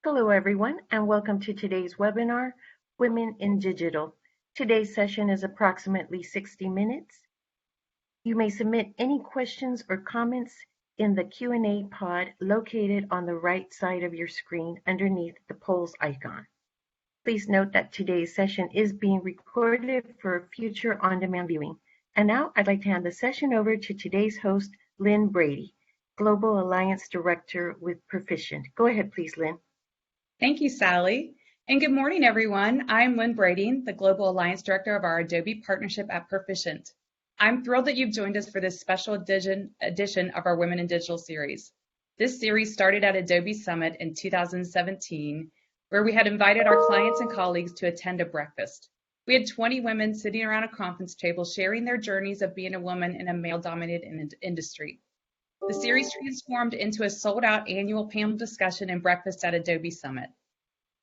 Hello, everyone, and welcome to today's webinar, Women in Digital. Today's session is approximately 60 minutes. You may submit any questions or comments in the Q&A pod located on the right side of your screen underneath the polls icon. Please note that today's session is being recorded for future on-demand viewing. And now I'd like to hand the session over to today's host, Lynn Brady, Global Alliance Director with Perficient. Go ahead, please, Lynn. Thank you, Sally. And good morning, everyone. I'm Lynn Brady, the Global Alliance Director of our Adobe partnership at Perficient. I'm thrilled that you've joined us for this special edition of our Women in Digital series. This series started at Adobe Summit in 2017, where we had invited our clients and colleagues to attend a breakfast. We had 20 women sitting around a conference table sharing their journeys of being a woman in a male-dominated industry. The series transformed into a sold-out annual panel discussion and breakfast at Adobe Summit.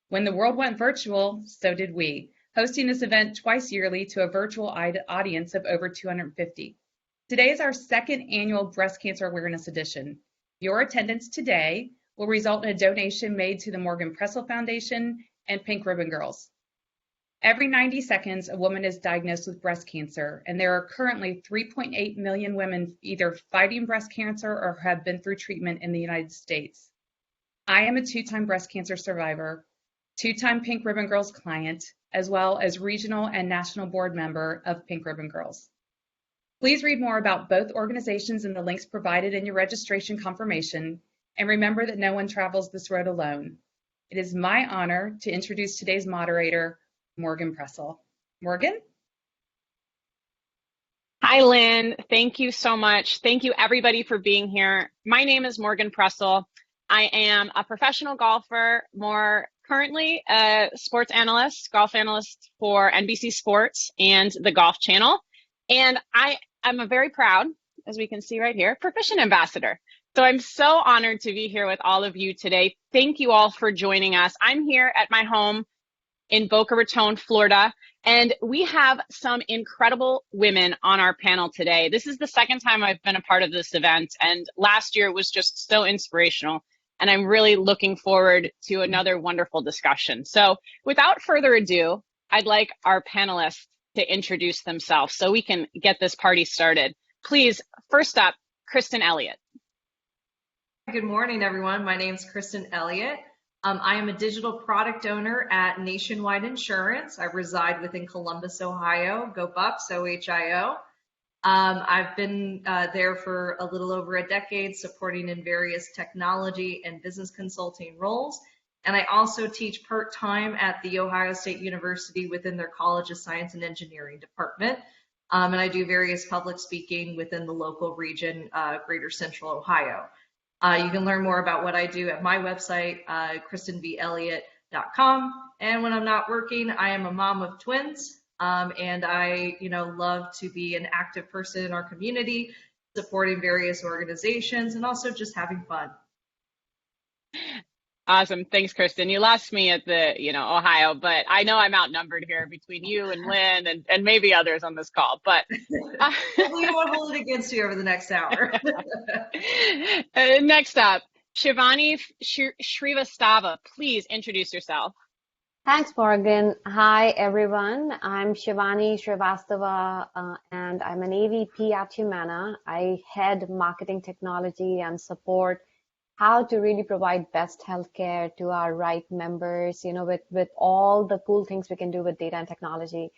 When the world went virtual, so did we, hosting this event twice yearly to a virtual audience of over 250. Today is our second annual Breast Cancer Awareness Edition. Your attendance today will result in a donation made to the Morgan Pressel Foundation and Pink Ribbon Girls. Every 90 seconds, a woman is diagnosed with breast cancer, and there are currently 3.8 million women either fighting breast cancer or have been through treatment in the United States. I am a two-time breast cancer survivor, two-time Pink Ribbon Girls client, as well as regional and national board member of Pink Ribbon Girls. Please read more about both organizations in the links provided in your registration confirmation, and remember that no one travels this road alone. It is my honor to introduce today's moderator, Morgan Pressel. Morgan? Hi, Lynn. Thank you so much. Thank you, everybody, for being here. My name is Morgan Pressel. I am a professional golfer, more currently a sports analyst, golf analyst for NBC Sports and the Golf Channel. And I am a very proud, as we can see right here, Perficient ambassador. So I'm so honored to be here with all of you today. Thank you all for joining us. I'm here at my home in Boca Raton, Florida, and we have some incredible women on our panel today. This is the second time I've been a part of this event, and last year was just so inspirational, and I'm really looking forward to another wonderful discussion. So without further ado, I'd like our panelists to introduce themselves so we can get this party started. Please, first up, Kristen Elliott. Good morning, everyone. My name is Kristen Elliott. I am a digital product owner at Nationwide Insurance. I reside within Columbus, Ohio. Go Bucks, OHIO. I've been there for a little over a decade, supporting in various technology and business consulting roles. And I also teach part-time at The Ohio State University within their College of Science and Engineering department. And I do various public speaking within the local region, Greater Central Ohio. You can learn more about what I do at my website, kristenvelliott.com. And when I'm not working, I am a mom of twins, and I, love to be an active person in our community, supporting various organizations, and also just having fun. Awesome. Thanks, Kristen. You lost me at the, Ohio, but I know I'm outnumbered here between you and Lynn and maybe others on this call, but. We won't hold it against you over the next hour. Next up, Shivani Shrivastava, please introduce yourself. Thanks, Morgan. Hi, everyone. I'm Shivani Shrivastava, and I'm an AVP at Humana. I head marketing technology and support how to really provide best healthcare to our right members, with all the cool things we can do with data and technology.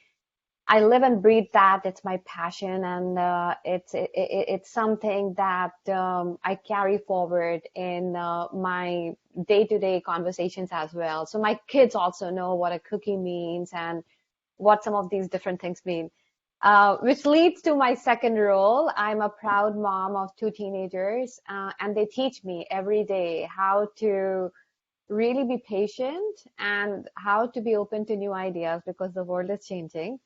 I live and breathe that. It's my passion, and it's something that I carry forward in my day-to-day conversations as well. So my kids also know what a cookie means and what some of these different things mean. Which leads to my second role. I'm a proud mom of two teenagers, and they teach me every day how to really be patient and how to be open to new ideas because the world is changing.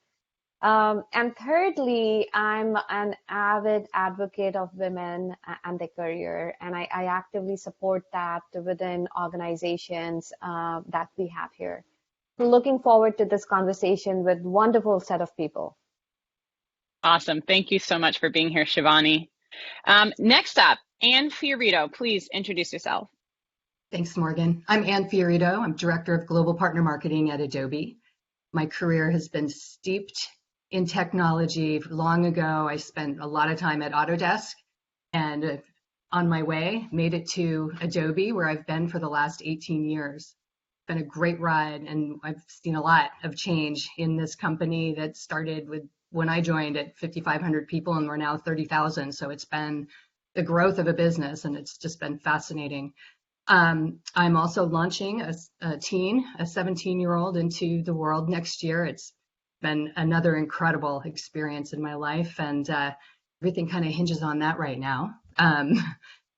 And thirdly, I'm an avid advocate of women and their career, and I actively support that within organizations that we have here. So looking forward to this conversation with wonderful set of people. Awesome. Thank you so much for being here, Shivani. Next up, Anne Fiorito, please introduce yourself. Thanks, Morgan. I'm Ann Fiorito. I'm Director of Global Partner Marketing at Adobe. My career has been steeped in technology. Long ago, I spent a lot of time at Autodesk, and on my way, made it to Adobe, where I've been for the last 18 years. It's been a great ride, and I've seen a lot of change in this company that started with when I joined at 5,500 people, and we're now 30,000. So it's been the growth of a business, and it's just been fascinating. I'm also launching a 17-year-old into the world next year. It's been another incredible experience in my life, and everything kind of hinges on that right now.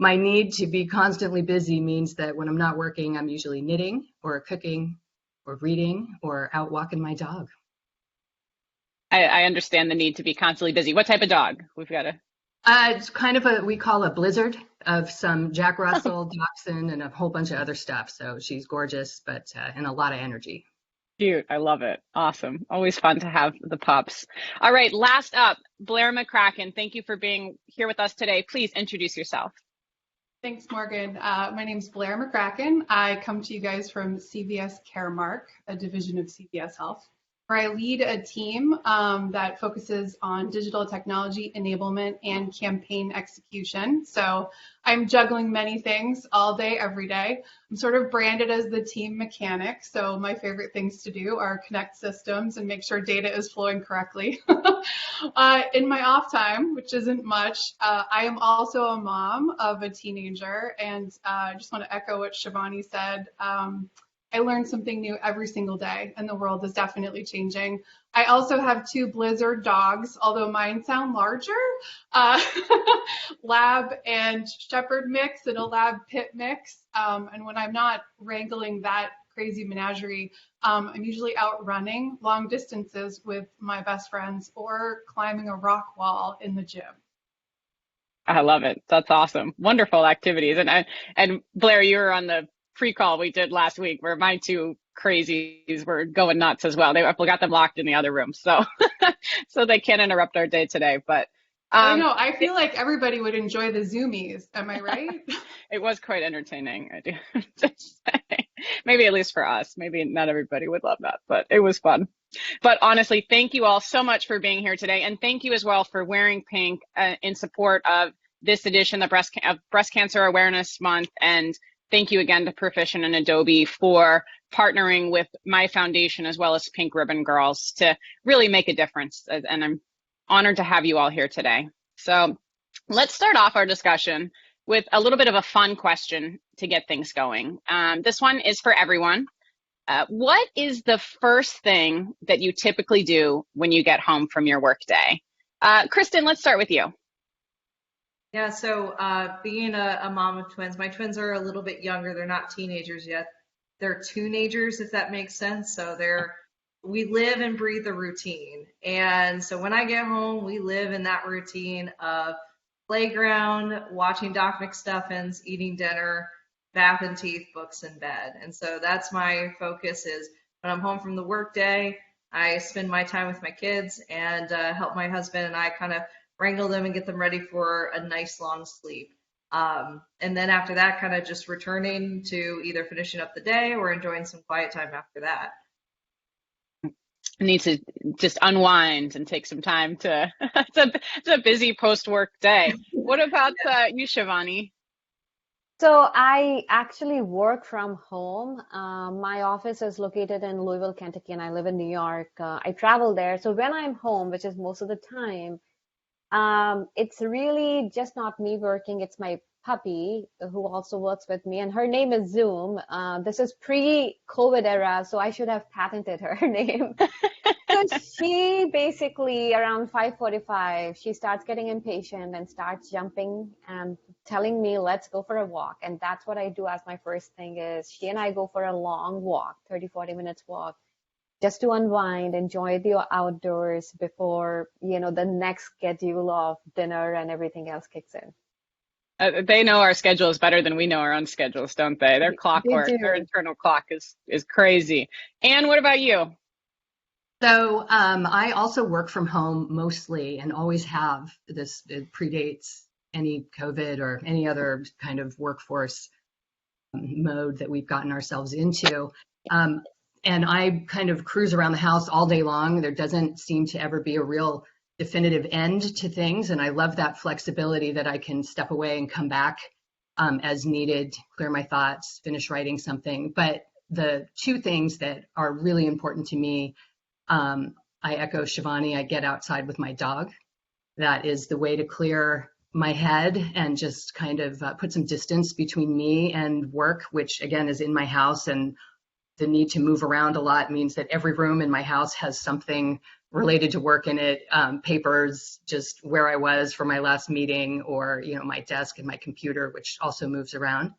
My need to be constantly busy means that when I'm not working, I'm usually knitting or cooking or reading or out walking my dog. I understand the need to be constantly busy. What type of dog? We've got a... It's kind of we call a blizzard of some Jack Russell, Dachshund, and a whole bunch of other stuff. So she's gorgeous, but and a lot of energy. Cute. I love it. Awesome. Always fun to have the pups. All right. Last up, Blair McCracken. Thank you for being here with us today. Please introduce yourself. Thanks, Morgan. My name's Blair McCracken. I come to you guys from CVS Caremark, a division of CVS Health, where I lead a team that focuses on digital technology enablement and campaign execution. So I'm juggling many things all day, every day. I'm sort of branded as the team mechanic. So my favorite things to do are connect systems and make sure data is flowing correctly. In my off time, which isn't much, I am also a mom of a teenager. And I just want to echo what Shivani said. I learn something new every single day, and the world is definitely changing. I also have 2 Blizzard dogs, although mine sound larger, lab and shepherd mix and a lab pit mix. And when I'm not wrangling that crazy menagerie, I'm usually out running long distances with my best friends or climbing a rock wall in the gym. I love it. That's awesome. Wonderful activities. And Blair, you were on the pre-call we did last week where my 2 crazies were going nuts as well. We got them locked in the other room, so so they can't interrupt our day today. But I don't know. I feel like everybody would enjoy the Zoomies. Am I right? It was quite entertaining. I do just say. Maybe at least for us. Maybe not everybody would love that, but it was fun. But honestly, thank you all so much for being here today, and thank you as well for wearing pink in support of this edition of Breast Cancer Awareness Month. And thank you again to Perficient and Adobe for partnering with my foundation as well as Pink Ribbon Girls to really make a difference. And I'm honored to have you all here today. So let's start off our discussion with a little bit of a fun question to get things going. This one is for everyone. What is the first thing that you typically do when you get home from your workday? Kristen, let's start with you. Yeah, so being a mom of twins, my twins are a little bit younger. They're not teenagers yet. They're teenagers, if that makes sense. So we live and breathe a routine. And so when I get home, we live in that routine of playground, watching Doc McStuffins, eating dinner, bath and teeth, books, and bed. And so that's my focus is when I'm home from the workday, I spend my time with my kids and help my husband and I kind of wrangle them and get them ready for a nice long sleep. And then after that, kind of just returning to either finishing up the day or enjoying some quiet time after that. I need to just unwind and take some time to, it's a busy post-work day. What about you, Shivani? So I actually work from home. My office is located in Louisville, Kentucky, and I live in New York. I travel there. So when I'm home, which is most of the time, it's really just not me working. It's my puppy who also works with me, and her name is Zoom. This is pre-COVID era, so I should have patented her name. So she basically around 5:45, she starts getting impatient and starts jumping and telling me, let's go for a walk. And that's what I do as my first thing is she and I go for a long walk, 30-40 minutes walk, just to unwind, enjoy the outdoors before, the next schedule of dinner and everything else kicks in. They know our schedules better than we know our own schedules, don't they? Their clockwork, their internal clock is crazy. Anne, what about you? So I also work from home mostly and always have. It predates any COVID or any other kind of workforce mode that we've gotten ourselves into. And I kind of cruise around the house all day long. There doesn't seem to ever be a real definitive end to things. And I love that flexibility that I can step away and come back as needed, clear my thoughts, finish writing something. But the two things that are really important to me, I echo Shivani, I get outside with my dog. That is the way to clear my head and just kind of put some distance between me and work, which again is in my house, and the need to move around a lot means that every room in my house has something related to work in it, papers, just where I was for my last meeting, or my desk and my computer, which also moves around.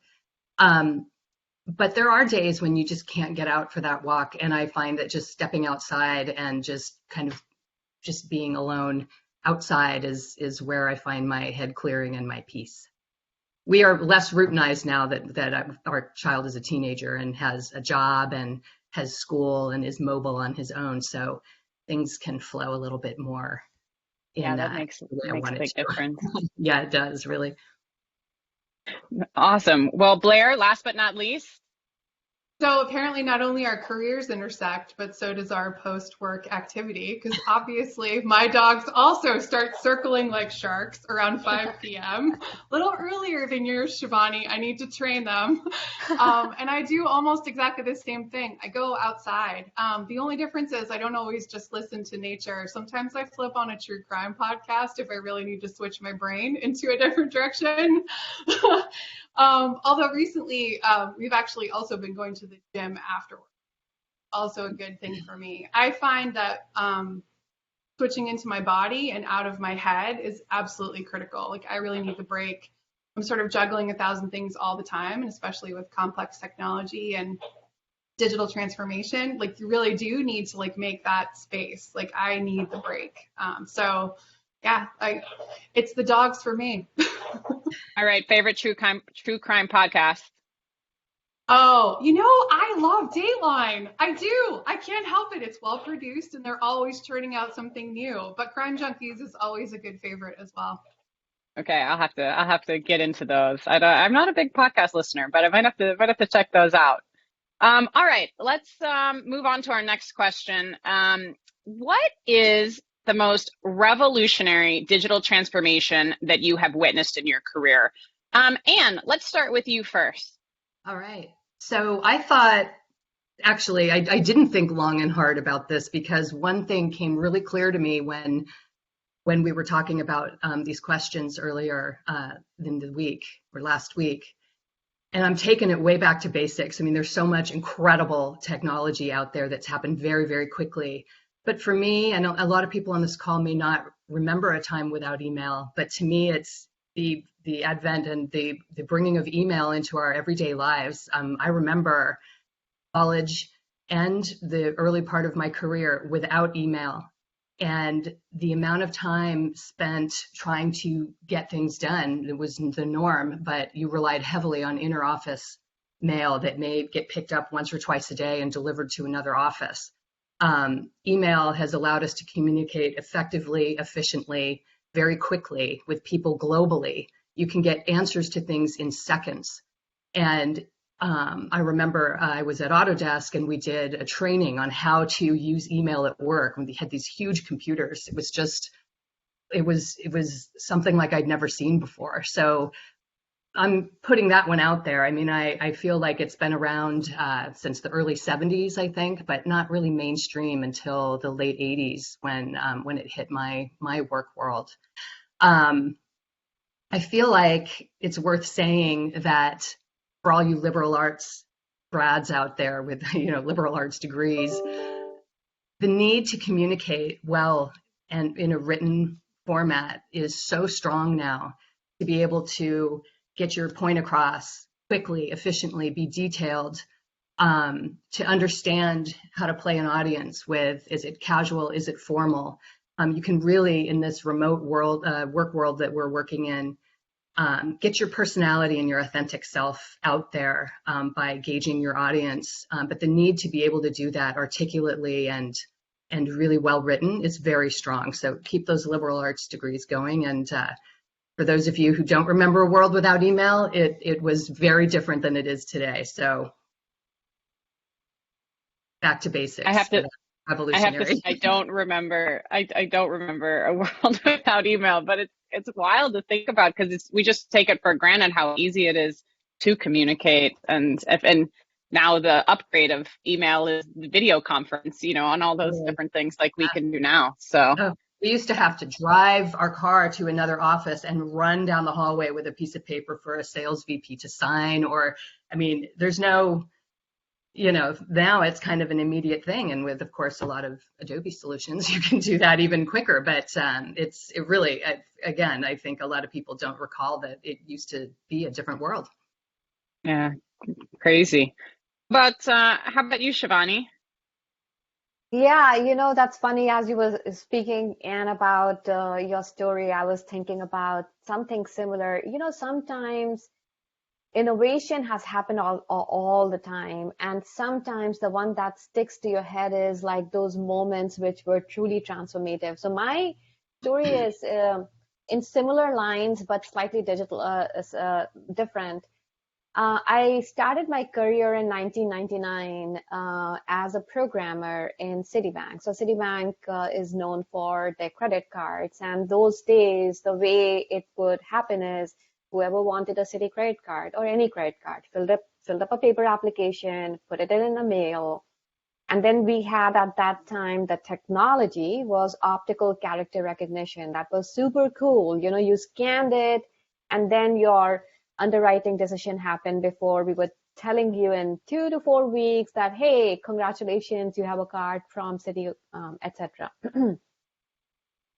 But there are days when you just can't get out for that walk, and I find that just stepping outside and just kind of just being alone outside is where I find my head clearing and my peace. We are less routinized now that our child is a teenager and has a job and has school and is mobile on his own, so things can flow a little bit more. That makes a big difference. Yeah, it does, really. Awesome. Well, Blair, last but not least. So apparently not only our careers intersect, but so does our post-work activity, because obviously my dogs also start circling like sharks around 5 p.m. A little earlier than yours, Shivani. I need to train them. And I do almost exactly the same thing. I go outside. The only difference is I don't always just listen to nature. Sometimes I flip on a true crime podcast if I really need to switch my brain into a different direction. Although recently we've actually also been going to the gym afterwards. Also a good thing for me. I find that switching into my body and out of my head is absolutely critical. Like, I really need the break. I'm sort of juggling 1,000 things all the time, and especially with complex technology and digital transformation, like, you really do need to make that space. Like, I need the break. So yeah, it's the dogs for me. All right, favorite true crime podcast. Oh, I love Dateline. I do. I can't help it. It's well produced and they're always churning out something new. But Crime Junkies is always a good favorite as well. Okay, I'll have to get into those. I'm not a big podcast listener, but I might have to check those out. All right, let's move on to our next question. What is the most revolutionary digital transformation that you have witnessed in your career? Anne, let's start with you first. All right. So I thought, actually, I didn't think long and hard about this, because one thing came really clear to me when we were talking about these questions earlier in the week or last week. And I'm taking it way back to basics. I mean, there's so much incredible technology out there that's happened very, very quickly. But for me, I know a lot of people on this call may not remember a time without email, but to me, it's the advent and the bringing of email into our everyday lives. I remember college and the early part of my career without email, and the amount of time spent trying to get things done. It was the norm, but you relied heavily on inter-office mail that may get picked up once or twice a day and delivered to another office. Email has allowed us to communicate effectively, efficiently, very quickly with people globally. You can get answers to things in seconds. And I remember I was at Autodesk and we did a training on how to use email at work. We had these huge computers. It was something like I'd never seen before. So I'm putting that one out there. I mean, I feel like it's been around since the early 70s, I think, but not really mainstream until the late 80s when it hit my work world. I feel like it's worth saying that for all you liberal arts grads out there with liberal arts degrees, the need to communicate well and in a written format is so strong now, to be able to get your point across quickly, efficiently, be detailed, to understand how to play an audience with, is it casual, is it formal? You can really, in this remote world, work world that we're working in, get your personality and your authentic self out there by gauging your audience. But the need to be able to do that articulately and really well written is very strong. So keep those liberal arts degrees going, and For those of you who don't remember a world without email, it was very different than it is today. So back to basics. I have to Revolutionary. say I don't remember. I don't remember a world without email, but it's wild to think about because we just take it for granted how easy it is to communicate, and now the upgrade of email is the video conference, on all those different things like we can do now. So we used to have to drive our car to another office and run down the hallway with a piece of paper for a sales VP to sign, there's no, now it's kind of an immediate thing. And with, of course, a lot of Adobe solutions, you can do that even quicker. But it really, again, I think a lot of people don't recall that it used to be a different world. Yeah, crazy. But how about you, Shivani? Yeah, that's funny. As you were speaking, Anne, about your story, I was thinking about something similar. Sometimes innovation has happened all the time, and sometimes the one that sticks to your head is like those moments which were truly transformative. So my story is in similar lines, but slightly different. I started my career in 1999 as a programmer in Citibank. So Citibank is known for their credit cards, and those days, the way it would happen is whoever wanted a Citi credit card or any credit card filled up a paper application, put it in the mail, and then we had at that time the technology was optical character recognition. That was super cool. You scanned it, and then your underwriting decision happened before we were telling you in 2 to 4 weeks that, hey, congratulations, you have a card from Citi, etc. In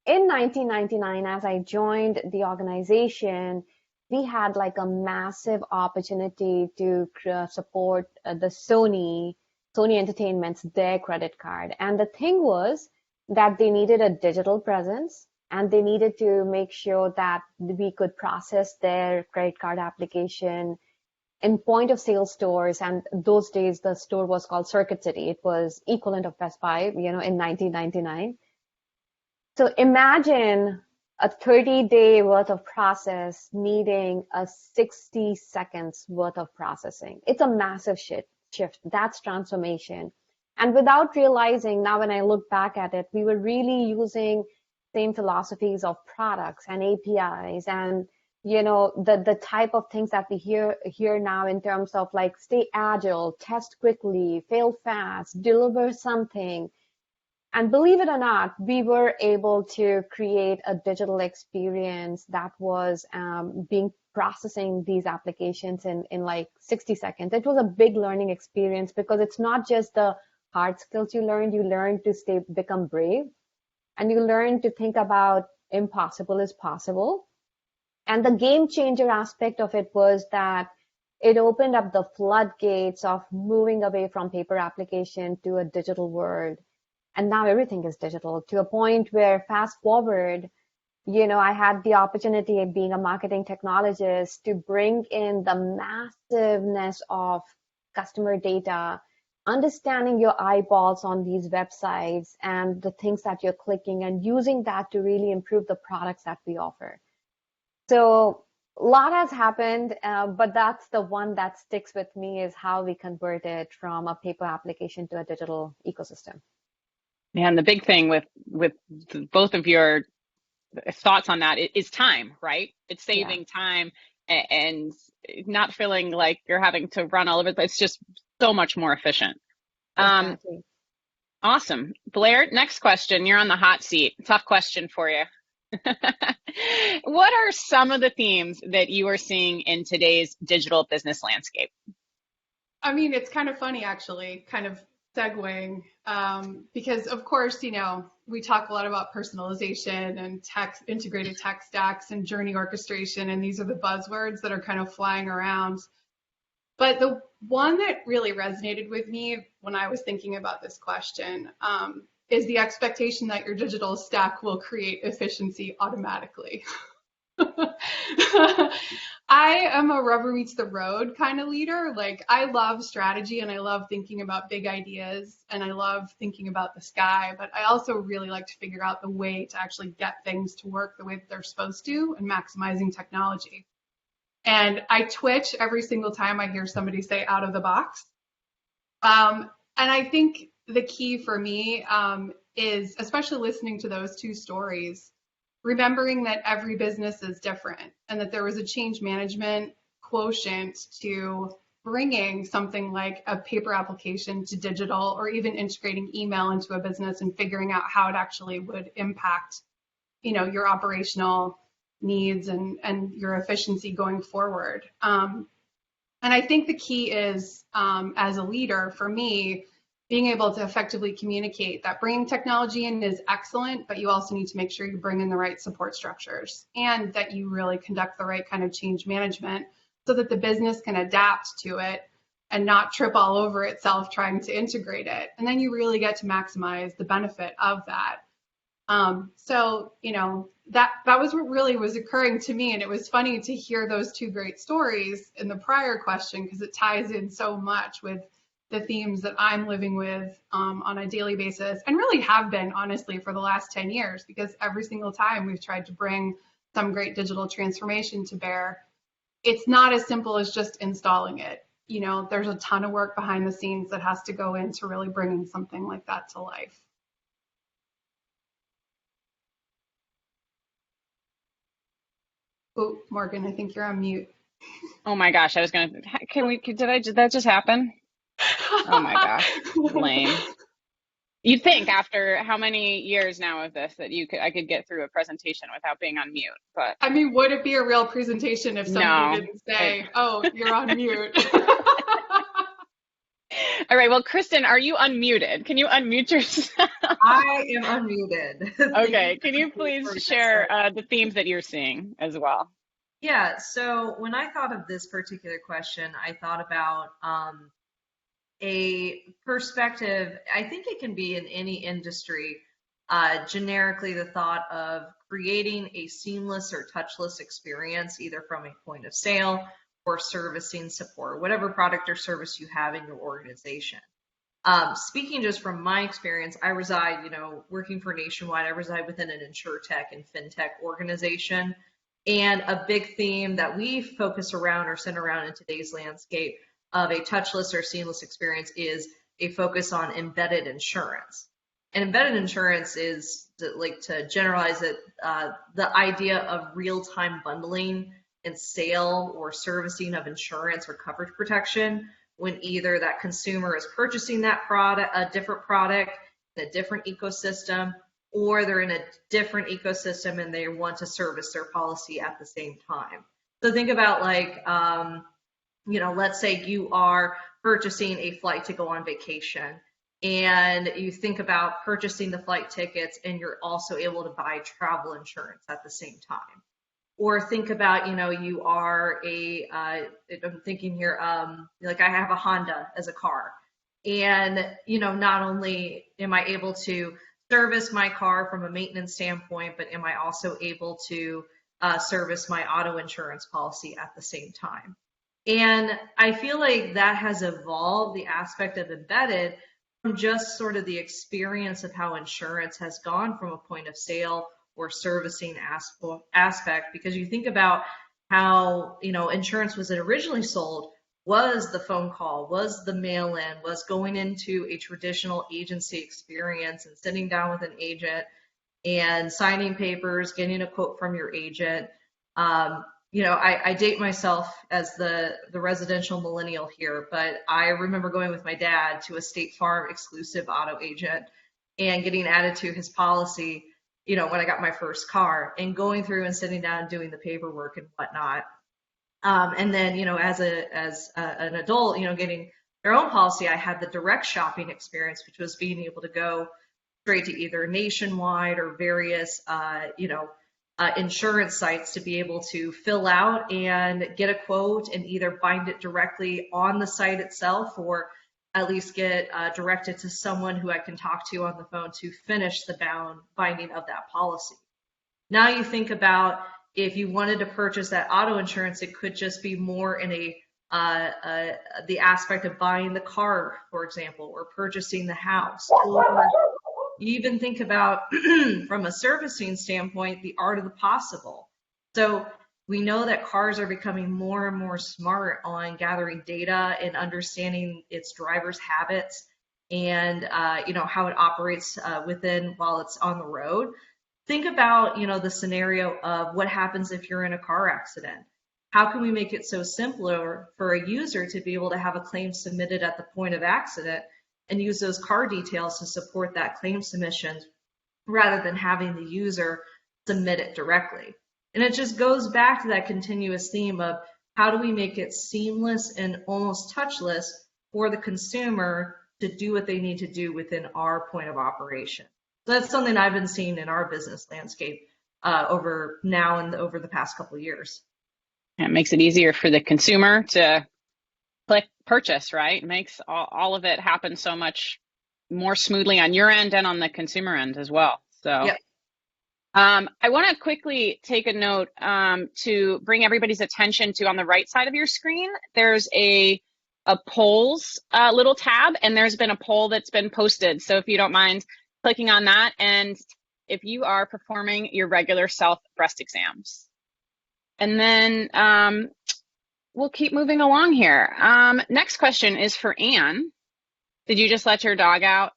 1999, as I joined the organization, we had like a massive opportunity to support the Sony Entertainment's, their credit card. And the thing was that they needed a digital presence, and they needed to make sure that we could process their credit card application in point of sale stores. And those days, the store was called Circuit City. It was equivalent of Best Buy, in 1999. So imagine a 30-day worth of process needing a 60 seconds worth of processing. It's a massive shift. That's transformation. And without realizing, now when I look back at it, we were really using same philosophies of products and APIs and the type of things that we hear now in terms of like stay agile, test quickly, fail fast, deliver something. And believe it or not, we were able to create a digital experience that was processing these applications in like 60 seconds. It was a big learning experience because it's not just the hard skills you learn to become brave, and you learn to think about impossible is possible. And the game changer aspect of it was that it opened up the floodgates of moving away from paper application to a digital world. And now everything is digital, to a point where fast forward, I had the opportunity of being a marketing technologist to bring in the massiveness of customer data, understanding your eyeballs on these websites and the things that you're clicking, and using that to really improve the products that we offer. So a lot has happened, but that's the one that sticks with me, is how we converted from a paper application to a digital ecosystem. Yeah, and the big thing with both of your thoughts on that is time, right? It's saving time and not feeling like you're having to run all of it, but it's just so much more efficient. Exactly. Awesome. Blair, next question. You're on the hot seat. Tough question for you. What are some of the themes that you are seeing in today's digital business landscape? It's kind of funny, actually, kind of segueing, because of course, we talk a lot about personalization and integrated tech stacks and journey orchestration, and these are the buzzwords that are kind of flying around. But the one that really resonated with me when I was thinking about this question is the expectation that your digital stack will create efficiency automatically. I am a rubber meets the road kind of leader. Like, I love strategy and I love thinking about big ideas and I love thinking about the sky, but I also really like to figure out the way to actually get things to work the way that they're supposed to and maximizing technology. And I twitch every single time I hear somebody say out of the box. And I think the key for me is, especially listening to those two stories, remembering that every business is different and that there was a change management quotient to bringing something like a paper application to digital, or even integrating email into a business and figuring out how it actually would impact, your operational needs and your efficiency going forward. And I think the key is, as a leader, for me, being able to effectively communicate that bringing technology in is excellent, but you also need to make sure you bring in the right support structures and that you really conduct the right kind of change management so that the business can adapt to it and not trip all over itself trying to integrate it. And then you really get to maximize the benefit of that. So, that was what really was occurring to me. And it was funny to hear those two great stories in the prior question, because it ties in so much with the themes that I'm living with on a daily basis, and really have been, honestly, for the last 10 years, because every single time we've tried to bring some great digital transformation to bear, it's not as simple as just installing it. There's a ton of work behind the scenes that has to go into really bringing something like that to life. Oh, Morgan, I think you're on mute. Oh my gosh, I was gonna. Did that just happen? Oh my gosh, lame. You'd think after how many years now of this that I could get through a presentation without being on mute, but I mean, would it be a real presentation if somebody didn't say, "Oh, you're on mute"? All right, well, Kristen, are you unmuted? Can you unmute yourself? I am unmuted. Okay, can you please share the themes that you're seeing as well? Yeah, so when I thought of this particular question, I thought about a perspective. I think it can be in any industry, generically the thought of creating a seamless or touchless experience, either from a point of sale or servicing support, whatever product or service you have in your organization. Speaking just from my experience, I reside, working for Nationwide, I reside within an insurtech and fintech organization. And a big theme that we focus around or center around in today's landscape of a touchless or seamless experience is a focus on embedded insurance. And embedded insurance is, to generalize it, the idea of real-time bundling and sale or servicing of insurance or coverage protection when either that consumer is purchasing that product, a different product in a different ecosystem, or they're in a different ecosystem and they want to service their policy at the same time. So think about let's say you are purchasing a flight to go on vacation, and you think about purchasing the flight tickets and you're also able to buy travel insurance at the same time. Or think about, you are I'm thinking here, like I have a Honda as a car. And, not only am I able to service my car from a maintenance standpoint, but am I also able to service my auto insurance policy at the same time? And I feel like that has evolved, the aspect of embedded, from just sort of the experience of how insurance has gone from a point of sale or servicing aspect, because you think about how, insurance was originally sold, was the phone call, was the mail-in, was going into a traditional agency experience and sitting down with an agent and signing papers, getting a quote from your agent. I date myself as the residential millennial here, but I remember going with my dad to a State Farm exclusive auto agent and getting added to his policy, when I got my first car, and going through and sitting down and doing the paperwork and whatnot. And then, as an adult, getting their own policy, I had the direct shopping experience, which was being able to go straight to either Nationwide or various, insurance sites to be able to fill out and get a quote and either bind it directly on the site itself, or at least get directed to someone who I can talk to on the phone to finish the binding of that policy. Now you think about if you wanted to purchase that auto insurance, it could just be more in the aspect of buying the car, for example, or purchasing the house. Or you even think about, from a servicing standpoint, the art of the possible. So we know that cars are becoming more and more smart on gathering data and understanding its driver's habits and how it operates within while it's on the road. Think about the scenario of what happens if you're in a car accident. How can we make it so simpler for a user to be able to have a claim submitted at the point of accident and use those car details to support that claim submission rather than having the user submit it directly? And it just goes back to that continuous theme of how do we make it seamless and almost touchless for the consumer to do what they need to do within our point of operation. So that's something I've been seeing in our business landscape over now and over the past couple of years. It makes it easier for the consumer to click purchase, right? It makes all of it happen so much more smoothly on your end and on the consumer end as well. So. Yep. I want to quickly take a note to bring everybody's attention to, on the right side of your screen, there's a polls little tab, and there's been a poll that's been posted. So if you don't mind clicking on that, and if you are performing your regular self breast exams. And then we'll keep moving along here. Next question is for Anne. Did you just let your dog out?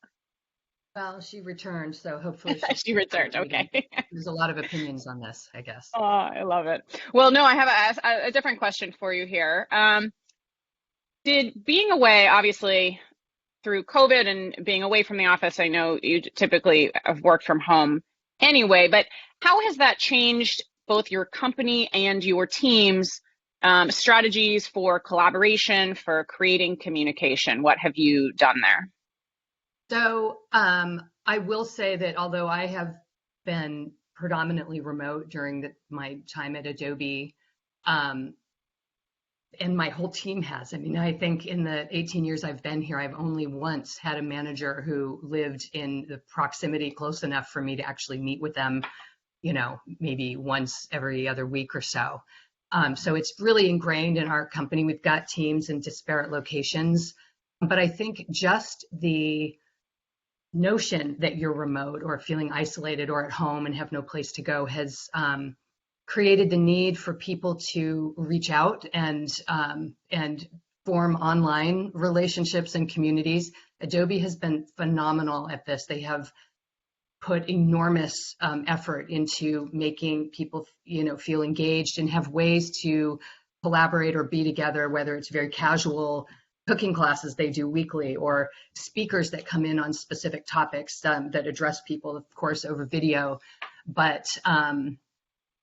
Well, she returned, so hopefully she returned. Okay. There's a lot of opinions on this, I guess. Oh, I love it. Well, no, I have a different question for you here. Did being away, obviously, through COVID and being away from the office, I know you typically have worked from home anyway, but how has that changed both your company and your team's strategies for collaboration, for creating communication? What have you done there? So I will say that although I have been predominantly remote during my time at Adobe, and my whole team has. I mean, I think in the 18 years I've been here, I've only once had a manager who lived in the proximity close enough for me to actually meet with them, maybe once every other week or so. So it's really ingrained in our company. We've got teams in disparate locations, but I think just the notion that you're remote or feeling isolated or at home and have no place to go has created the need for people to reach out and form online relationships and communities. Adobe has been phenomenal at this. They have put enormous effort into making people, feel engaged and have ways to collaborate or be together, whether it's very casual cooking classes they do weekly or speakers that come in on specific topics that address people, of course, over video, but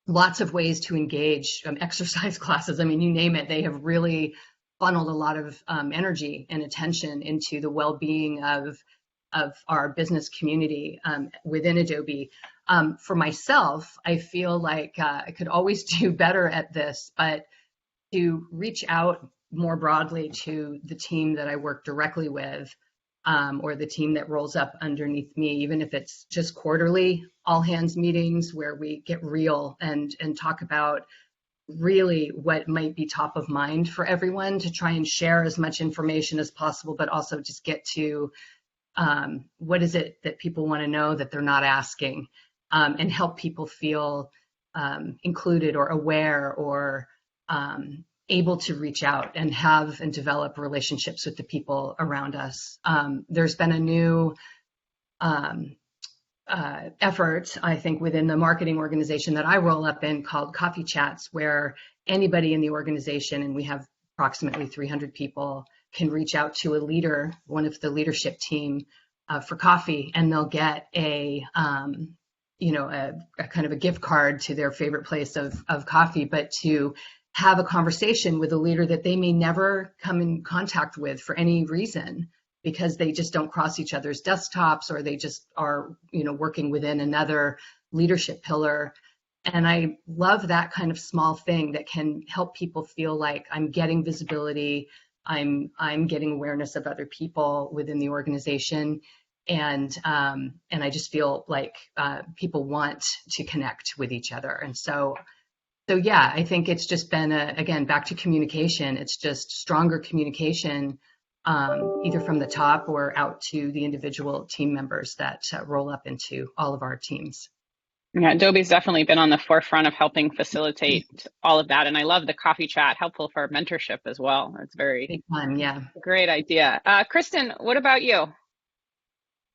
lots of ways to engage, exercise classes. I mean, you name it, they have really funneled a lot of energy and attention into the well-being of our business community within Adobe. For myself, I feel like I could always do better at this, but to reach out more broadly to the team that I work directly with, or the team that rolls up underneath me, even if it's just quarterly all hands meetings where we get real and talk about really what might be top of mind for everyone, to try and share as much information as possible, but also just get to what is it that people want to know that they're not asking, and help people feel included or aware or able to reach out and have and develop relationships with the people around us. There's been a new effort, I think, within the marketing organization that I roll up in called Coffee Chats, where anybody in the organization, and we have approximately 300 people, can reach out to a leader, one of the leadership team, for coffee, and they'll get a kind of a gift card to their favorite place of coffee, but to have a conversation with a leader that they may never come in contact with for any reason, because they just don't cross each other's desktops, or they just are, working within another leadership pillar. And I love that kind of small thing that can help people feel like I'm getting visibility, I'm getting awareness of other people within the organization, and I just feel like people want to connect with each other. And so So yeah, I think it's just been, again, back to communication. It's just stronger communication, either from the top or out to the individual team members that roll up into all of our teams. Yeah, Adobe's definitely been on the forefront of helping facilitate all of that. And I love the coffee chat, helpful for mentorship as well. It's very Big time, yeah. great idea. Kristen, what about you?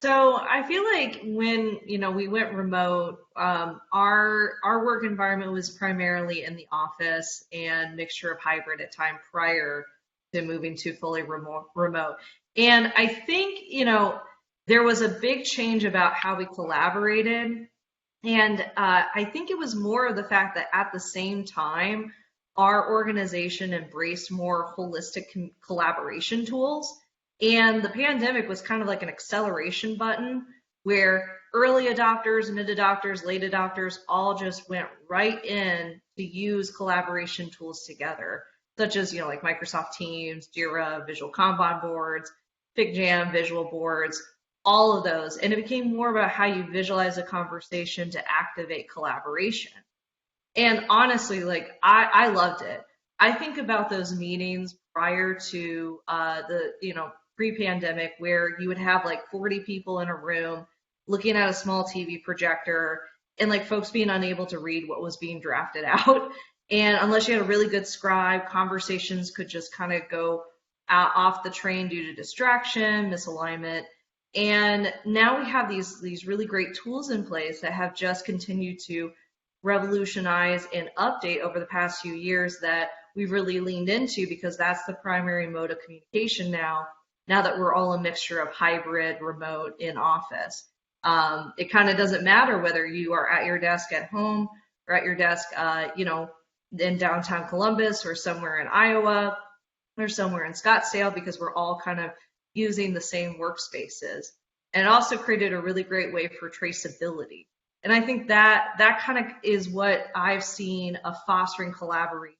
So I feel like when we went remote, our work environment was primarily in the office and mixture of hybrid at time prior to moving to fully remote. And I think there was a big change about how we collaborated. And I think it was more of the fact that at the same time, our organization embraced more holistic collaboration tools. And the pandemic was kind of like an acceleration button where early adopters, mid adopters, late adopters all just went right in to use collaboration tools together, such as, like Microsoft Teams, Jira, visual Kanban boards, FigJam, visual boards, all of those. And it became more about how you visualize a conversation to activate collaboration. And honestly, I loved it. I think about those meetings prior to pre-pandemic, where you would have like 40 people in a room looking at a small TV projector and like folks being unable to read what was being drafted out. And unless you had a really good scribe, conversations could just kind of go off the train due to distraction, misalignment. And now we have these really great tools in place that have just continued to revolutionize and update over the past few years that we've really leaned into, because that's the primary mode of communication now that we're all a mixture of hybrid, remote, in office. It kind of doesn't matter whether you are at your desk at home or at your desk, in downtown Columbus or somewhere in Iowa or somewhere in Scottsdale, because we're all kind of using the same workspaces. And it also created a really great way for traceability. And I think that kind of is what I've seen of fostering collaboration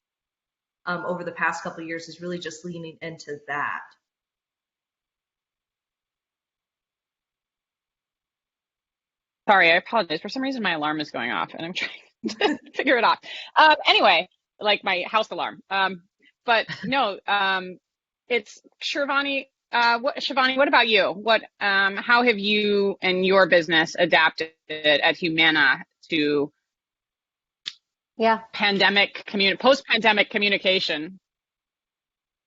over the past couple of years, is really just leaning into that. Sorry, I apologize. For some reason, my alarm is going off, and I'm trying to figure it out. Anyway, like my house alarm. But no, it's Shivani. Shivani, what about you? How have you and your business adapted at Humana to post-pandemic communication?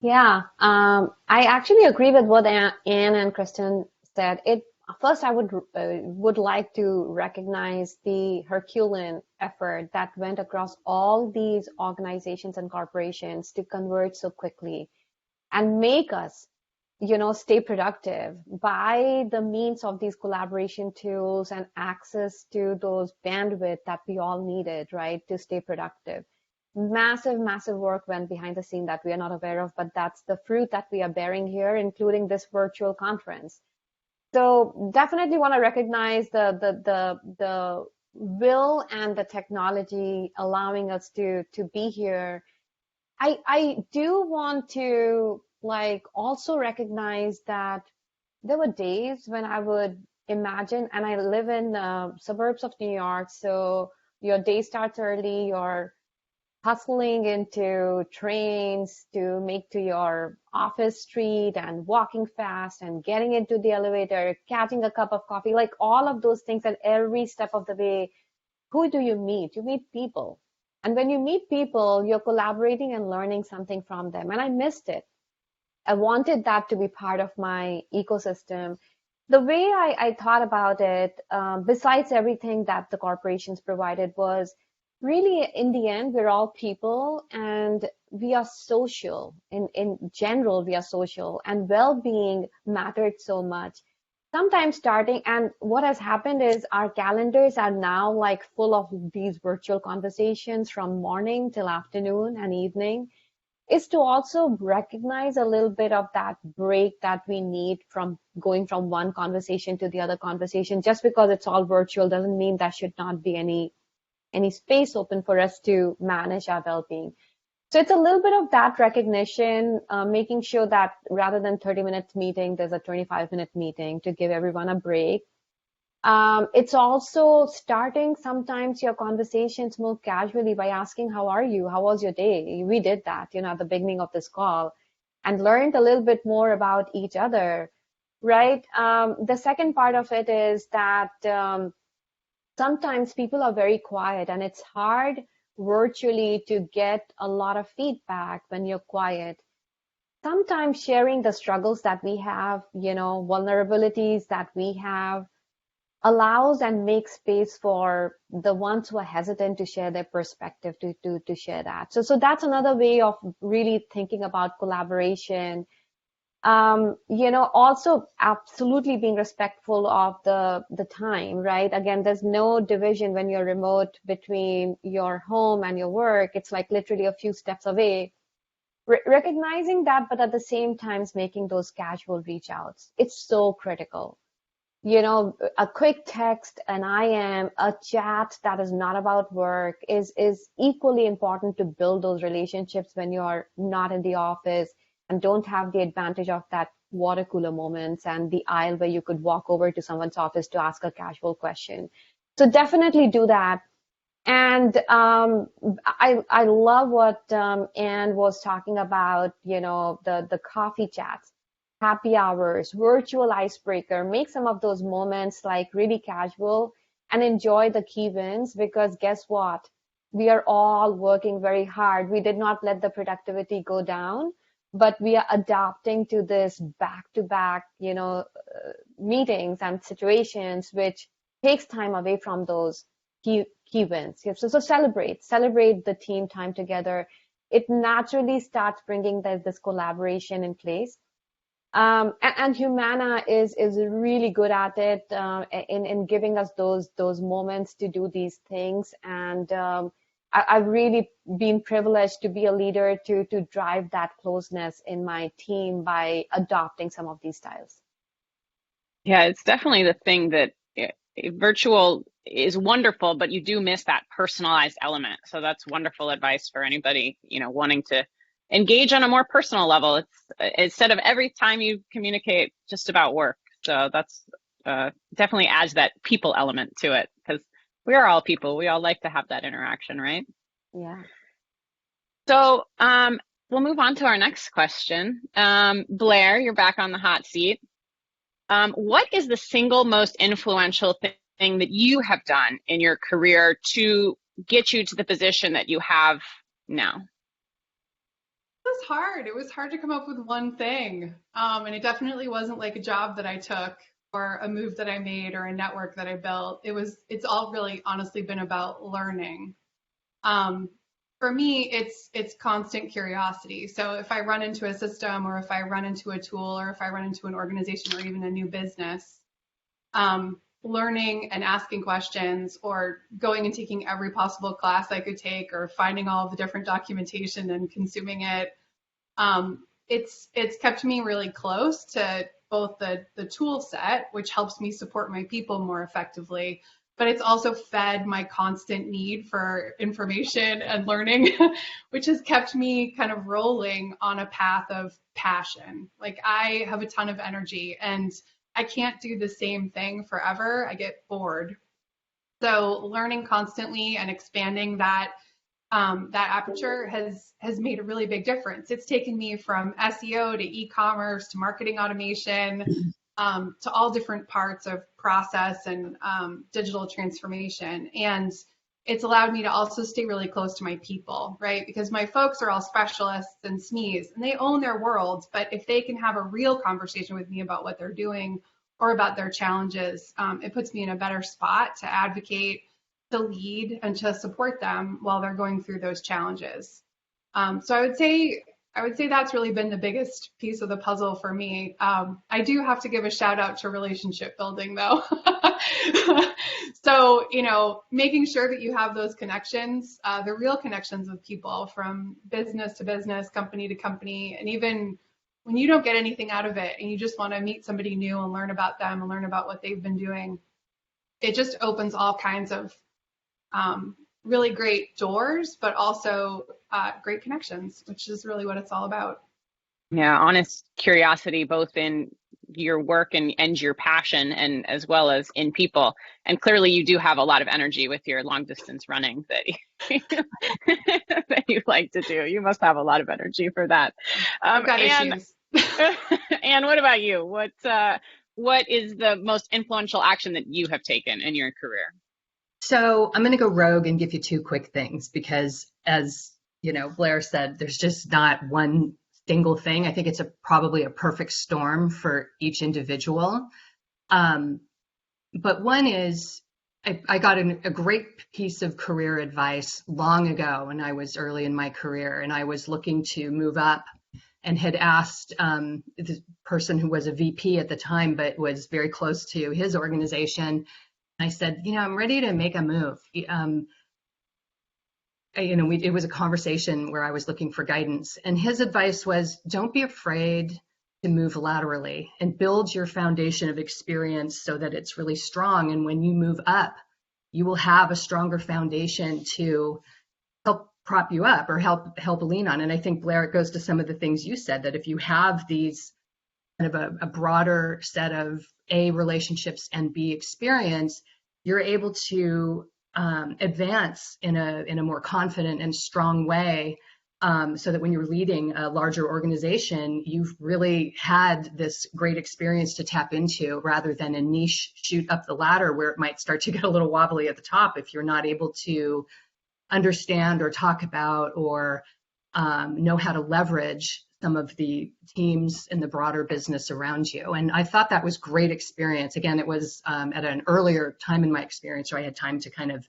Yeah, I actually agree with what Anne and Kristen said. First, I would like to recognize the Herculean effort that went across all these organizations and corporations to convert so quickly and make us, stay productive by the means of these collaboration tools and access to those bandwidth that we all needed, right, to stay productive. Massive, massive work went behind the scene that we are not aware of, but that's the fruit that we are bearing here, including this virtual conference. So definitely want to recognize the will and the technology allowing us to be here. I do want to also recognize that there were days when I would imagine, and I live in suburbs of New York, so your day starts early, you're hustling into trains to make to your office street and walking fast and getting into the elevator, catching a cup of coffee, like all of those things. And every step of the way, who do you meet? You meet people. And when you meet people, you're collaborating and learning something from them. And I missed it. I wanted that to be part of my ecosystem. The way I thought about it, besides everything that the corporations provided, was really, in the end, we're all people and we are social. In general, we are social, and well-being mattered so much. Sometimes and what has happened is our calendars are now full of these virtual conversations from morning till afternoon and evening, is to also recognize a little bit of that break that we need from going from one conversation to the other conversation. Just because it's all virtual doesn't mean there should not be any space open for us to manage our well-being. So it's a little bit of that recognition, making sure that rather than 30 minutes meeting, there's a 25-minute meeting to give everyone a break. It's also starting sometimes your conversations more casually by asking, how are you? How was your day? We did that, at the beginning of this call and learned a little bit more about each other, right? The second part of it is that sometimes people are very quiet and it's hard virtually to get a lot of feedback when you're quiet. Sometimes sharing the struggles that we have, vulnerabilities that we have, allows and makes space for the ones who are hesitant to share their perspective to share that. So that's another way of really thinking about collaboration. Also absolutely being respectful of the time, right? Again, there's no division when you're remote between your home and your work. It's like literally a few steps away. Recognizing that, but at the same time making those casual reach outs. It's so critical. A quick text, an IM, a chat that is not about work is equally important to build those relationships when you're not in the office and don't have the advantage of that water cooler moments and the aisle where you could walk over to someone's office to ask a casual question. So definitely do that. And I love what Anne was talking about, the coffee chats, happy hours, virtual icebreaker. Make some of those moments like really casual and enjoy the key wins, because guess what? We are all working very hard. We did not let the productivity go down, but we are adapting to this back-to-back, meetings and situations, which takes time away from those key wins. So celebrate the team time together. It naturally starts bringing this collaboration in place. And Humana is really good at it in giving us those moments to do these things. And I've really been privileged to be a leader to drive that closeness in my team by adopting some of these styles. Yeah, it's definitely the thing that virtual is wonderful, but you do miss that personalized element. So that's wonderful advice for anybody, wanting to engage on a more personal level. It's instead of every time you communicate just about work. So that's definitely adds that people element to it, because we are all people. We all like to have that interaction, right? Yeah. So we'll move on to our next question. Blair, you're back on the hot seat. What is the single most influential thing that you have done in your career to get you to the position that you have now? It was hard. It was hard to come up with one thing. And it definitely wasn't like a job that I took or a move that I made or a network that I built. It's all really honestly been about learning. For me, it's constant curiosity. So if I run into a system or if I run into a tool or if I run into an organization or even a new business, learning and asking questions or going and taking every possible class I could take or finding all of the different documentation and consuming it. It's kept me really close to both the tool set, which helps me support my people more effectively, but it's also fed my constant need for information and learning, which has kept me kind of rolling on a path of passion. Like I have a ton of energy and I can't do the same thing forever. I get bored. So learning constantly and expanding that aperture has made a really big difference. It's taken me from SEO to e-commerce to marketing automation to all different parts of process and digital transformation. And it's allowed me to also stay really close to my people, right? Because my folks are all specialists and SMEs and they own their worlds, but if they can have a real conversation with me about what they're doing or about their challenges, it puts me in a better spot to advocate, to lead, and to support them while they're going through those challenges. So I would say that's really been the biggest piece of the puzzle for me. I do have to give a shout out to relationship building though. So, making sure that you have those connections, the real connections with people from business to business, company to company, and even when you don't get anything out of it and you just want to meet somebody new and learn about them and learn about what they've been doing, it just opens all kinds of really great doors, but also great connections, which is really what it's all about. Yeah, honest curiosity, both in your work and your passion, and as well as in people. And clearly you do have a lot of energy with your long distance running that you, that you like to do. You must have a lot of energy for that. I've got And issues. and what about you? What is the most influential action that you have taken in your career? So I'm going to go rogue and give you two quick things because, as you know, Blair said, there's just not one single thing. I think it's probably a perfect storm for each individual. But one is I got a great piece of career advice long ago when I was early in my career, and I was looking to move up and had asked the person who was a VP at the time, but was very close to his organization. I said, I'm ready to make a move. It was a conversation where I was looking for guidance, and his advice was, don't be afraid to move laterally and build your foundation of experience so that it's really strong. And when you move up, you will have a stronger foundation to help prop you up or help lean on. And I think, Blair, it goes to some of the things you said, that if you have these kind of a broader set of A, relationships, and B, experience, you're able to advance in a more confident and strong way, so that when you're leading a larger organization, you've really had this great experience to tap into, rather than a niche shoot up the ladder where it might start to get a little wobbly at the top if you're not able to understand or talk about or know how to leverage some of the teams in the broader business around you. And I thought that was great experience. Again, it was at an earlier time in my experience where I had time to kind of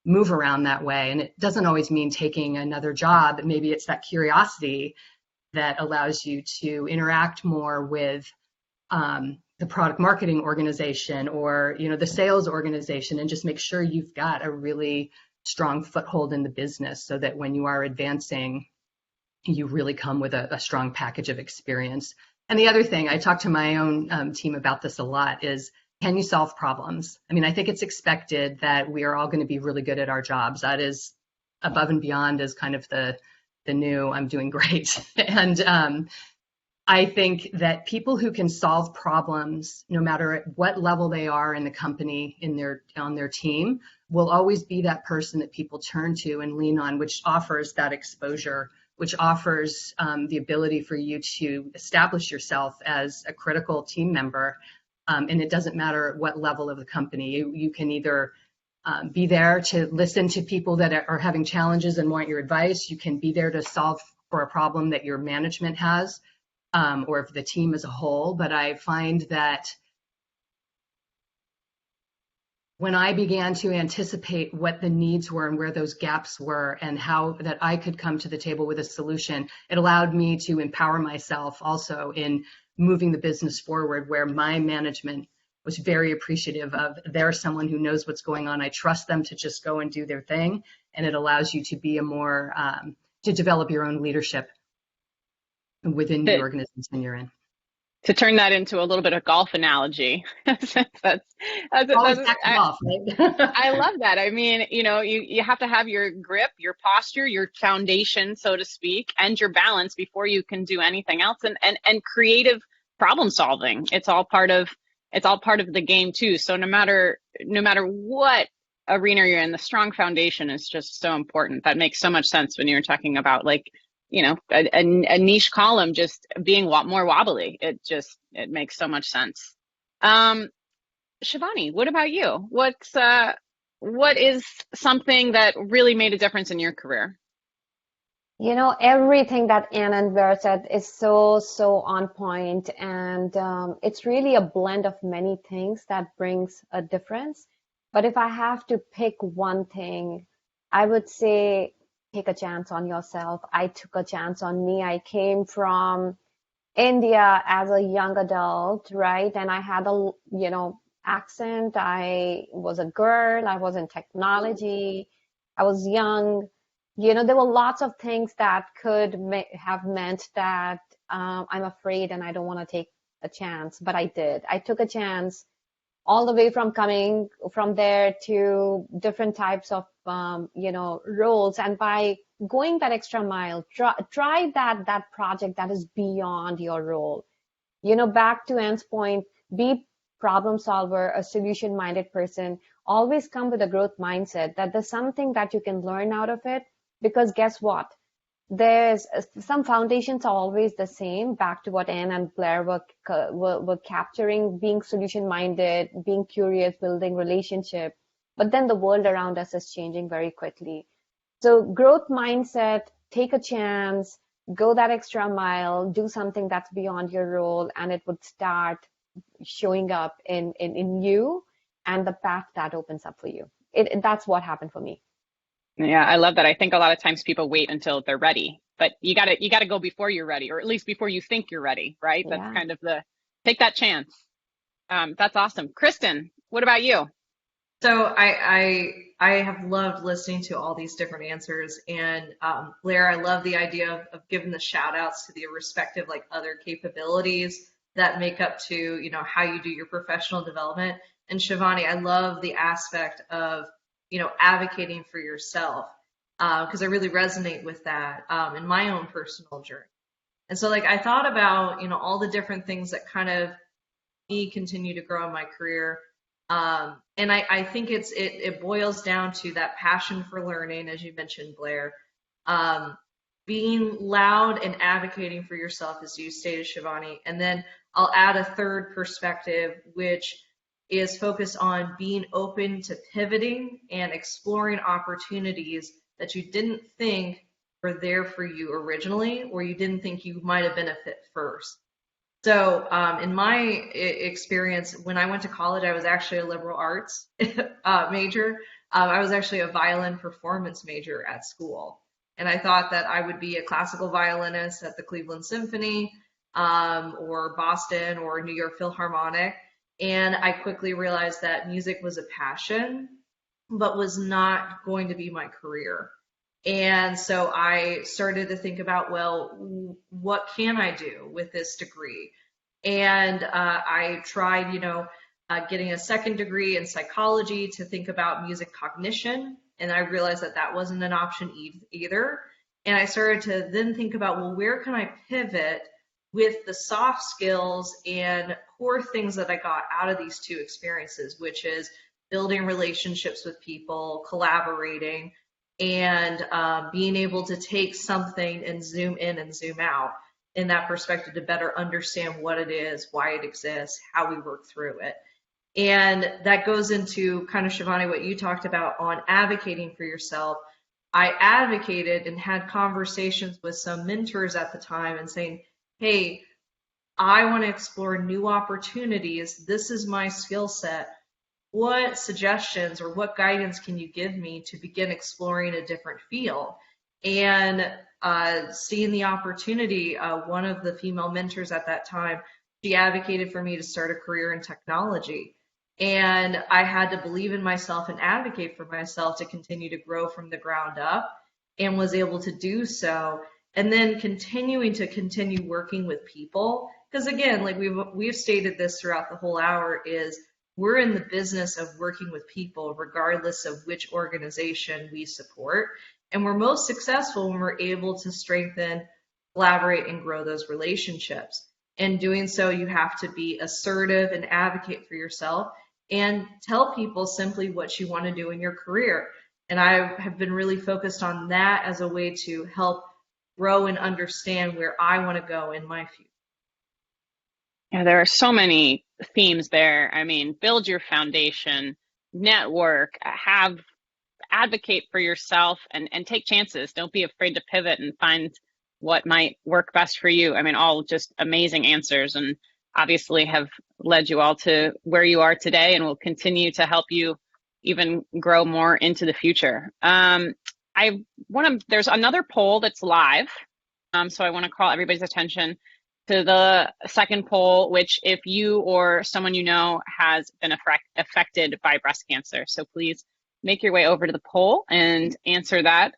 move around that way. And it doesn't always mean taking another job. Maybe it's that curiosity that allows you to interact more with the product marketing organization or the sales organization, and just make sure you've got a really strong foothold in the business so that when you are advancing, you really come with a strong package of experience. And the other thing, I talk to my own team about this a lot, is can you solve problems? I mean, I think it's expected that we are all going to be really good at our jobs. That is above and beyond as kind of the new I'm doing great. And I think that people who can solve problems, no matter at what level they are in the company, on their team, will always be that person that people turn to and lean on, which offers that exposure, which offers the ability for you to establish yourself as a critical team member. And it doesn't matter at what level of the company. You can either be there to listen to people that are having challenges and want your advice. You can be there to solve for a problem that your management has, or if the team as a whole. But I find that when I began to anticipate what the needs were and where those gaps were and how that I could come to the table with a solution, it allowed me to empower myself also in moving the business forward, where my management was very appreciative of, there's someone who knows what's going on. I trust them to just go and do their thing. And it allows you to be to develop your own leadership within the organization you're in. To turn that into a little bit of golf analogy, that's golf, right? I love that. I mean, you have to have your grip, your posture, your foundation, so to speak, and your balance before you can do anything else. And creative problem solving. It's all part of the game too. So no matter what arena you're in, the strong foundation is just so important. That makes so much sense when you're talking about a niche column just being more wobbly. It makes so much sense. Shivani, what about you? What is something that really made a difference in your career? Everything that Anne and Blair said is so on point, and it's really a blend of many things that brings a difference. But if I have to pick one thing, I would say take a chance on yourself. I took a chance on me. I came from India as a young adult, right? And I had a, accent. I was a girl. I was in technology. I was young. There were lots of things that could have meant that I'm afraid and I don't want to take a chance, but I did. I took a chance all the way from coming from there to different types of, roles. And by going that extra mile, try that project that is beyond your role. Back to Anne's point, be problem solver, a solution minded person, always come with a growth mindset that there's something that you can learn out of it, because guess what? There's some foundations are always the same, back to what Anne and Blair were capturing, being solution minded, being curious, building relationship. But then the world around us is changing very quickly. So growth mindset, take a chance, go that extra mile, do something that's beyond your role, and it would start showing up in you and the path that opens up for you. That's what happened for me. Yeah, I love that. I think a lot of times people wait until they're ready, but you gotta go before you're ready, or at least before you think you're ready, right? Yeah. That's kind of take that chance. That's awesome. Kristen, what about you? So I have loved listening to all these different answers, and Blair, I love the idea of giving the shout outs to the respective like other capabilities that make up to how you do your professional development. And Shivani, I love the aspect of advocating for yourself, because I really resonate with that in my own personal journey. And so like I thought about all the different things that kind of me continue to grow in my career. And I think it boils down to that passion for learning, as you mentioned, Blair, being loud and advocating for yourself, as you stated, Shivani. And then I'll add a third perspective, which is focused on being open to pivoting and exploring opportunities that you didn't think were there for you originally, or you didn't think you might have been a fit first. So in my experience, when I went to college, I was actually a liberal arts major. I was actually a violin performance major at school. And I thought that I would be a classical violinist at the Cleveland Symphony, or Boston or New York Philharmonic. And I quickly realized that music was a passion, but was not going to be my career. And so I started to think about, well, what can I do with this degree? And I tried, getting a second degree in psychology to think about music cognition. And I realized that that wasn't an option either. And I started to then think about, well, where can I pivot with the soft skills and core things that I got out of these two experiences, which is building relationships with people, collaborating, and being able to take something and zoom in and zoom out in that perspective to better understand what it is, why it exists, how we work through it. And that goes into kind of, Shivani, what you talked about on advocating for yourself. I advocated and had conversations with some mentors at the time and saying, hey, I want to explore new opportunities. This is my skill set. What suggestions or what guidance can you give me to begin exploring a different field? And seeing the opportunity, one of the female mentors at that time, she advocated for me to start a career in technology. And I had to believe in myself and advocate for myself to continue to grow from the ground up, and was able to do so. And then continue working with people. Because again, like we've stated this throughout the whole hour, is we're in the business of working with people regardless of which organization we support. And we're most successful when we're able to strengthen, collaborate, and grow those relationships. In doing so, you have to be assertive and advocate for yourself and tell people simply what you want to do in your career. And I have been really focused on that as a way to help grow and understand where I want to go in my future. Yeah, there are so many themes there. I mean, build your foundation, network, advocate for yourself, and take chances. Don't be afraid to pivot and find what might work best for you. I mean, all just amazing answers, and obviously have led you all to where you are today, and will continue to help you even grow more into the future. There's another poll that's live. So I want to call everybody's attention to the second poll, which if you or someone you know has been affected by breast cancer. So please make your way over to the poll and answer that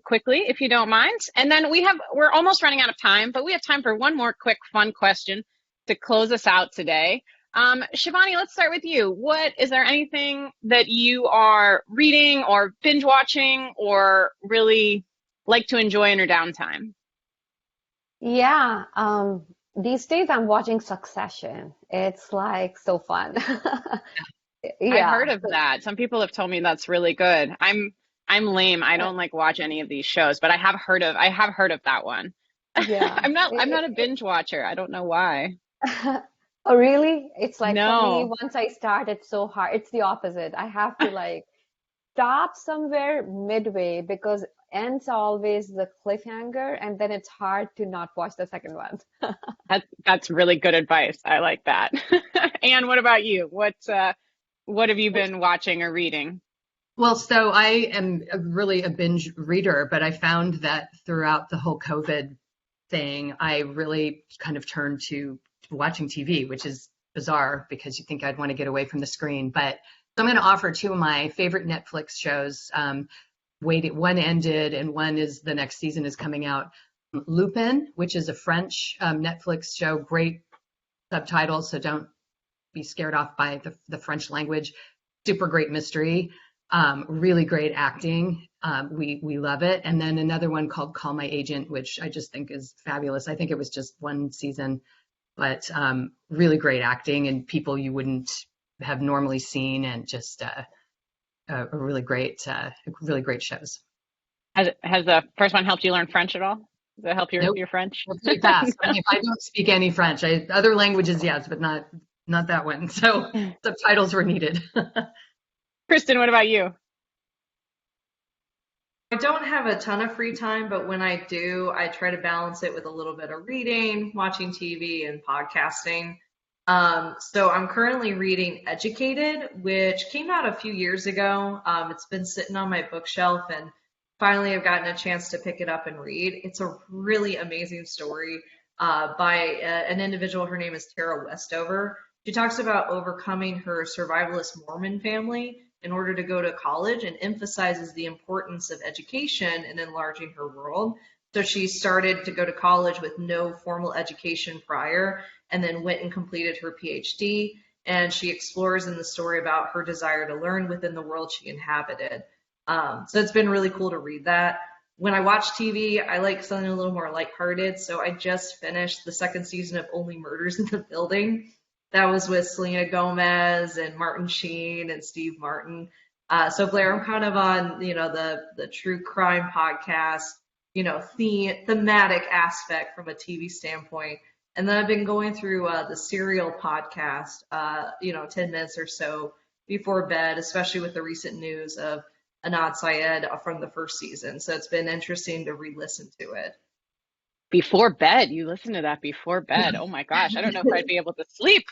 quickly, if you don't mind. And then we're almost running out of time, but we have time for one more quick fun question to close us out today. Shivani, let's start with you. Is there anything that you are reading or binge watching or really like to enjoy in her downtime? Yeah, these days I'm watching Succession. It's like so fun. I've Yeah, heard of that. Some people have told me that's really good. I'm lame. I don't like watch any of these shows, but I have heard of that one. yeah. I'm not a binge watcher. I don't know why. Oh, really? It's like for me, No. once I start, it's so hard. It's the opposite. I have to like stop somewhere midway because ends always the cliffhanger, and then it's hard to not watch the second one. That's really good advice. I like that. Anne, what about you? What have you been watching or reading? Well, so I am really a binge reader, but I found that throughout the whole COVID thing, I really kind of turned to watching TV, which is bizarre because you think I'd want to get away from the screen. But so I'm going to offer two of my favorite Netflix shows. One ended and one is the next season is coming out. Lupin, which is a French Netflix show, great subtitles, so don't be scared off by the French language. Super great mystery, really great acting. We love it. And then another one called Call My Agent, which I just think is fabulous. I think it was just one season, but really great acting and people you wouldn't have normally seen, and just a really great shows. Has the first one helped you learn French at all? Does it help Nope, your French? we'll pretty fast. I mean, I don't speak any French. Other languages, yes, but not that one. So subtitles were needed. Kristen, what about you? I don't have a ton of free time, but when I do, I try to balance it with a little bit of reading, watching TV, and podcasting. So I'm currently reading Educated, which came out a few years ago. It's been sitting on my bookshelf, and finally I've gotten a chance to pick it up and read. It's a really amazing story by an individual. Her name is Tara Westover. She talks about overcoming her survivalist Mormon family in order to go to college, and emphasizes the importance of education in enlarging her world. So she started to go to college with no formal education prior, and then went and completed her PhD. And she explores in the story about her desire to learn within the world she inhabited. So it's been really cool to read that. When I watch TV, I like something a little more lighthearted. So I just finished the second season of Only Murders in the Building. That was with Selena Gomez and Martin Sheen and Steve Martin. So Blair, I'm kind of on, the true crime podcast, thematic aspect from a TV standpoint. And then I've been going through the Serial podcast, 10 minutes or so before bed, especially with the recent news of Anad Syed from the first season. So it's been interesting to re-listen to it. Before bed, you listen to that before bed. Oh my gosh, I don't know if I'd be able to sleep.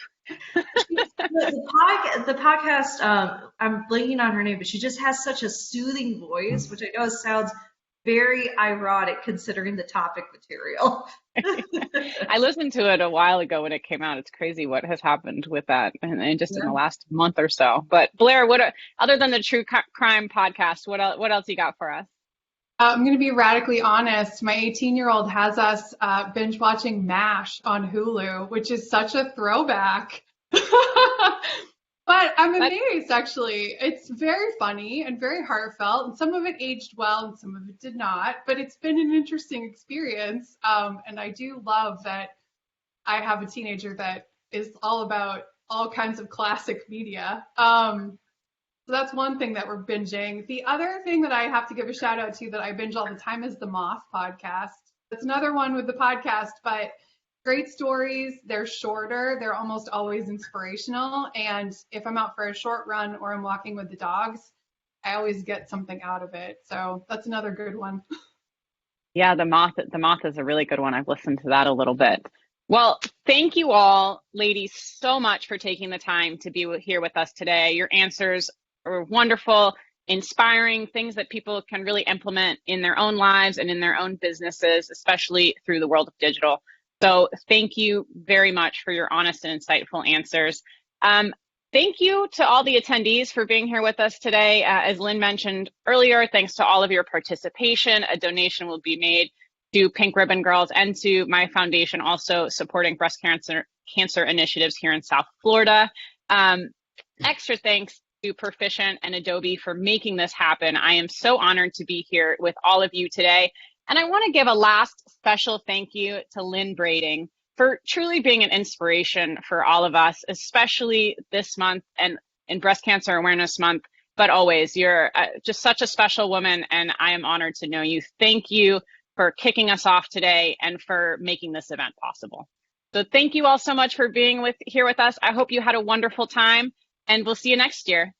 The podcast, I'm blanking on her name, but she just has such a soothing voice, which I know sounds very ironic considering the topic material. I listened to it a while ago when it came out. It's crazy what has happened with that, and just in the last month or so. But Blair, other than the true crime podcast, what else you got for us? I'm going to be radically honest. My 18-year-old has us binge watching MASH on Hulu, which is such a throwback. But I'm amazed, actually. It's very funny and very heartfelt, and some of it aged well and some of it did not. But it's been an interesting experience, and I do love that I have a teenager that is all about all kinds of classic media. So that's one thing that we're binging. The other thing that I have to give a shout out to that I binge all the time is the Moth podcast. That's another one with the podcast, but great stories. They're shorter. They're almost always inspirational. And if I'm out for a short run or I'm walking with the dogs, I always get something out of it. So that's another good one. Yeah, the Moth is a really good one. I've listened to that a little bit. Well, thank you all, ladies, so much for taking the time to be here with us today. Your answers are wonderful, inspiring, things that people can really implement in their own lives and in their own businesses, especially through the world of digital. So thank you very much for your honest and insightful answers. Thank you to all the attendees for being here with us today. As Lynn mentioned earlier, thanks to all of your participation. A donation will be made to Pink Ribbon Girls and to my foundation, also supporting breast cancer initiatives here in South Florida. Extra thanks to Perficient and Adobe for making this happen. I am so honored to be here with all of you today. And I want to give a last special thank you to Lynn Brading for truly being an inspiration for all of us, especially this month and in Breast Cancer Awareness Month. But always, you're just such a special woman, and I am honored to know you. Thank you for kicking us off today and for making this event possible. So thank you all so much for being here with us. I hope you had a wonderful time, and we'll see you next year.